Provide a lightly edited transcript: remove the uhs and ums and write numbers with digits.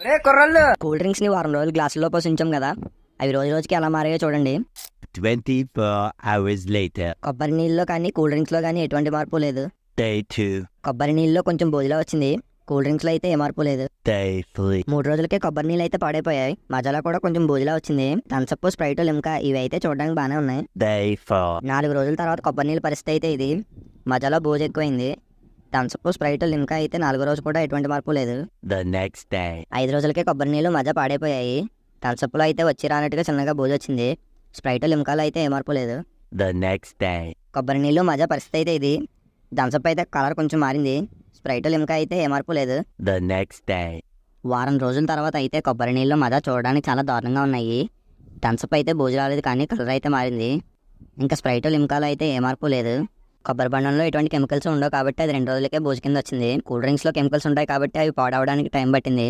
ఒరే కుర్రోళ్ళు, cool drinks ని వారం రోజులు గ్లాసుల్లో పోసి ఉంచాం కదా, అవి రోజు రోజుకి ఎలా మారాయో చూడండి. 24 hours later. కొబ్బరి నీళ్ళలో కానీ కూల్ డ్రింక్స్ లో కానీ ఎటువంటి మార్పు లేదు. Day 2. కొబ్బరి నీళ్ళలో కొంచెం బోజిలా వచ్చింది, కూల్ డ్రింక్స్ లో అయితే ఏ మార్పు లేదు. Day 3. 3 రోజులకే కొబ్బరి నీళ్ళు అయితే పాడైపోయాయి, మజాలో కూడా కొంచెం బోజిలా వచ్చింది. థమ్సప్, స్ప్రైట్, లిమ్కా ఇవి అయితే చూడడానికి బాగానే ఉన్నాయి. Day 4. 4 రోజుల తర్వాత కొబ్బరి నీళ్ళ పరిస్థితి అయితే ఇది. మజాలో బోజు ఎక్కువైంది. థమ్సప్, స్ప్రైట్, లిమ్కా అయితే 4వ రోజు కూడా ఎటువంటి మార్పు లేదు. The next day. 5 రోజులకే కొబ్బరి నీళ్ళు మజా పాడైపోయాయి. థమ్సప్లో అయితే వచ్చి రానట్టుగా చిన్నగా బోజు వచ్చింది. స్ప్రైట్, లిమ్కాలో అయితే ఏ మార్పు లేదు. The next day. కొబ్బరి నీళ్ళు మజా పరిస్థితి అయితే ఇది. థమ్సప్ అయితే కలర్ కొంచెం మారింది. స్ప్రైట్, లిమ్కా అయితే ఏ మార్పు లేదు. The next day. వారం రోజుల తర్వాత అయితే కొబ్బరి నీళ్ళు మజా చూడడానికి చాలా దారుణంగా ఉన్నాయి. థమ్సప్ అయితే బోజు రాలేదు కానీ కలర్ అయితే మారింది. ఇంకా స్ప్రైట్, లిమ్కాలో అయితే ఏ మార్పు లేదు. కొబ్బరి బండంలో ఎటువంటి కెమికల్స్ ఉండవు కాబట్టి అది 2 రోజులకే బోజు కింద వచ్చింది. కూల్ డ్రింక్స్లో కెమికల్స్ ఉంటాయి కాబట్టి అవి పాడవడానికి టైం పట్టింది.